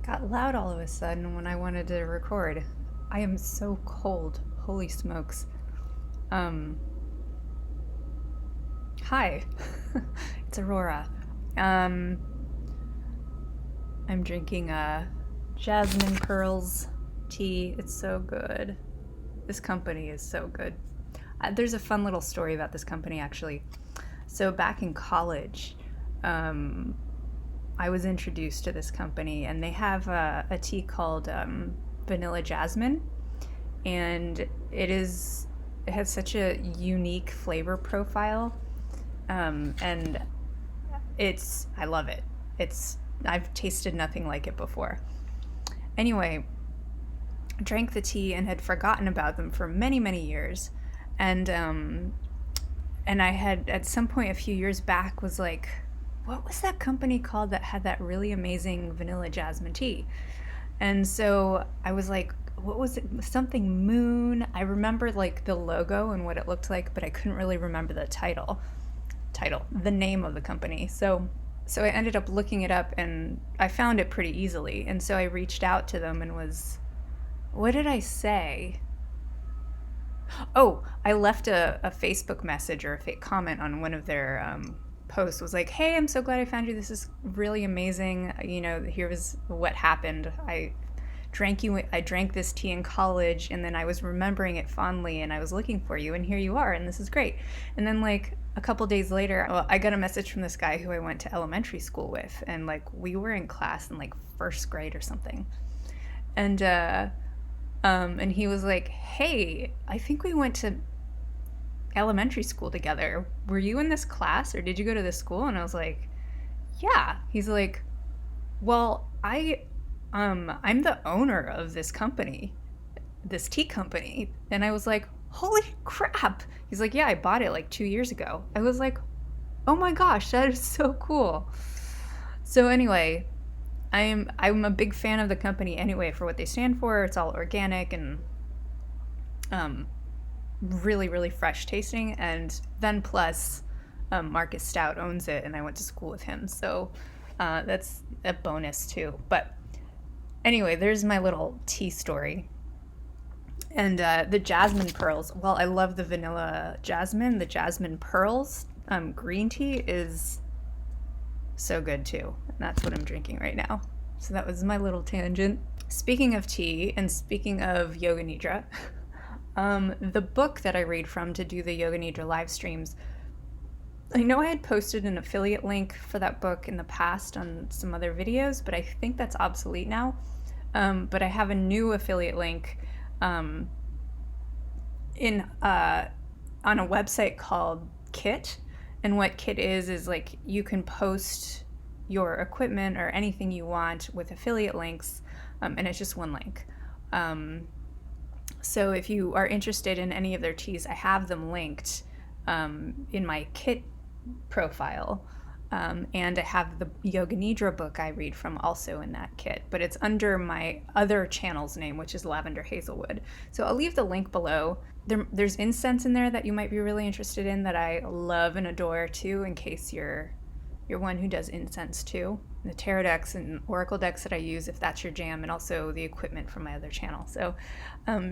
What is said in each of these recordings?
got loud all of a sudden when I wanted to record. I am so cold. Holy smokes. Um, Hi. It's Aurora. Um, I'm drinking jasmine pearls tea. It's so good. This company is so good. There's a fun little story about this company actually. So back in college, um, I was introduced to this company, and they have a tea called Vanilla Jasmine, and it has such a unique flavor profile, and I love it. It's I've tasted nothing like it before. Anyway, drank the tea and had forgotten about them for many years, and I had at some point a few years back was like, what was that company called that had that really amazing vanilla jasmine tea? And so I was like, what was it? Something Moon. I remember like the logo and what it looked like, but I couldn't really remember the the name of the company. So I ended up looking it up and I found it pretty easily. And so I reached out to them and was, what did I say? Oh, I left a Facebook message or a fake comment on one of their posts. Was like, "Hey, I'm so glad I found you. This is really amazing. You know, here was what happened. I drank this tea in college, and then I was remembering it fondly, and I was looking for you, and here you are, and this is great." And then like a couple days later, well, I got a message from this guy who I went to elementary school with, and like we were in class in like first grade or something, and and he was like, "Hey, I think we went to elementary school together. Were you in this class or did you go to this school?" And I was like, "Yeah." He's like, "Well, I'm the owner of this company, this tea company." And I was like, "Holy crap." He's like, "Yeah, I bought it like 2 years ago." I was like, "Oh my gosh, that is so cool." So anyway, I'm a big fan of the company anyway for what they stand for. It's all organic and um, really fresh tasting. And then plus, Marcus Stout owns it, and I went to school with him, so that's a bonus too. But anyway, there's my little tea story. And the jasmine pearls. Well, I love the vanilla jasmine. The jasmine pearls green tea is so good too. And that's what I'm drinking right now. So that was my little tangent. Speaking of tea and speaking of Yoga Nidra, the book that I read from to do the Yoga Nidra live streams, I know I had posted an affiliate link for that book in the past on some other videos, but I think that's obsolete now. But I have a new affiliate link um, in on a website called Kit. And what Kit is like you can post your equipment or anything you want with affiliate links, and it's just one link. So if you are interested in any of their teas, I have them linked in my Kit profile. And I have the Yoga Nidra book I read from also in that kit, but it's under my other channel's name, which is Lavender Hazelwood. So I'll leave the link below. There's incense in there that you might be really interested in that I love and adore too, in case you're one who does incense too. The tarot decks and oracle decks that I use, if that's your jam, and also the equipment from my other channel. So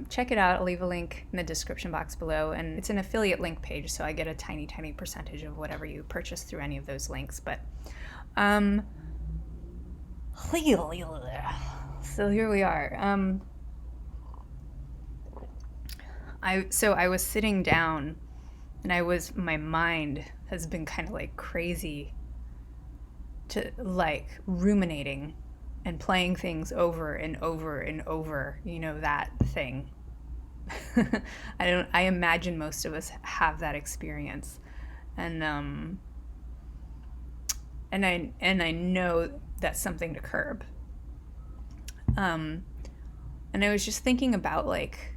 check it out. I'll leave a link in the description box below, and it's an affiliate link page, so I get a tiny percentage of whatever you purchase through any of those links. But so here we are. I was sitting down, and my mind has been kind of like crazy to like ruminating and playing things over and over and over, you know, that thing. I imagine most of us have that experience. And I know that's something to curb. And I was just thinking about like,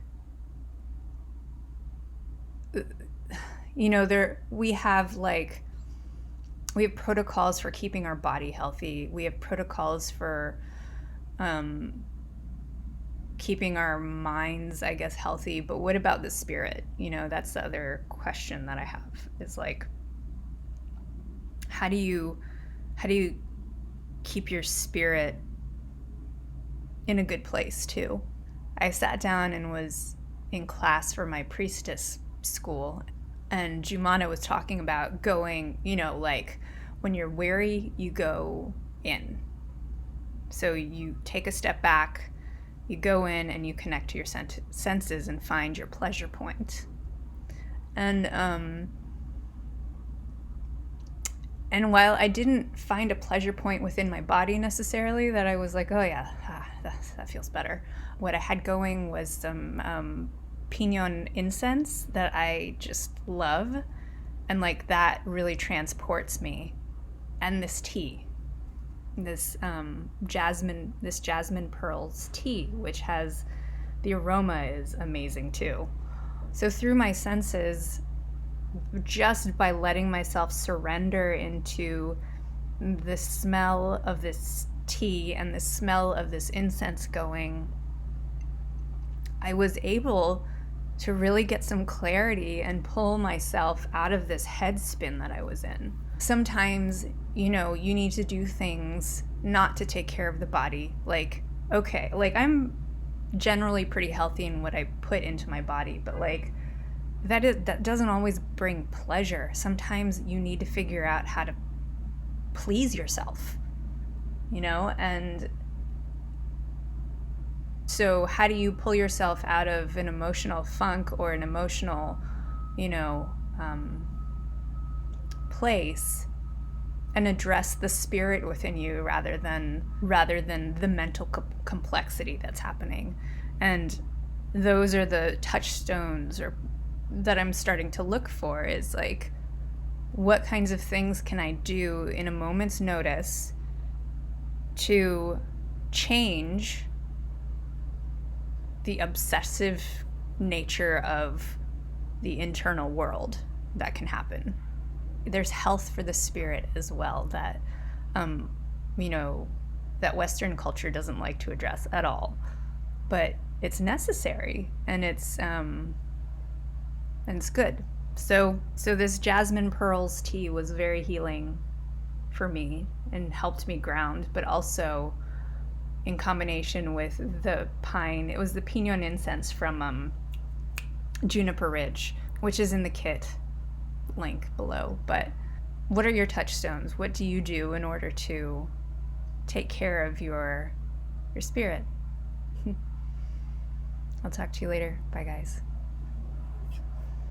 you know, we have protocols for keeping our body healthy. We have protocols for keeping our minds, I guess, healthy. But what about the spirit? You know, that's the other question that I have. Is like, how do you keep your spirit in a good place too. I sat down and was in class for my priestess school, and Jumana was talking about going, like when you're weary, you go in. So you take a step back, you go in, and you connect to your senses and find your pleasure point. And while I didn't find a pleasure point within my body necessarily that I was like, oh yeah, that feels better, what I had going was some pinon incense that I just love, and like that really transports me. And this tea, this jasmine pearls tea, which has the aroma is amazing too. So through my senses, just by letting myself surrender into the smell of this tea and the smell of this incense going, I was able to really get some clarity and pull myself out of this head spin that I was in. Sometimes, you need to do things not to take care of the body. Like, okay, like I'm generally pretty healthy in what I put into my body, but like that doesn't always bring pleasure. Sometimes you need to figure out how to please yourself, and so how do you pull yourself out of an emotional funk or an emotional, place and address the spirit within you rather than the mental complexity that's happening? And those are the touchstones that I'm starting to look for, is like, what kinds of things can I do in a moment's notice to change the obsessive nature of the internal world that can happen. There's health for the spirit as well that, that Western culture doesn't like to address at all. But it's necessary, and it's good. So this jasmine pearls tea was very healing for me and helped me ground, but also in combination with the pine, it was the pinon incense from Juniper Ridge, which is in the kit link below. But what are your touchstones? What do you do in order to take care of your spirit? I'll talk to you later. Bye, guys.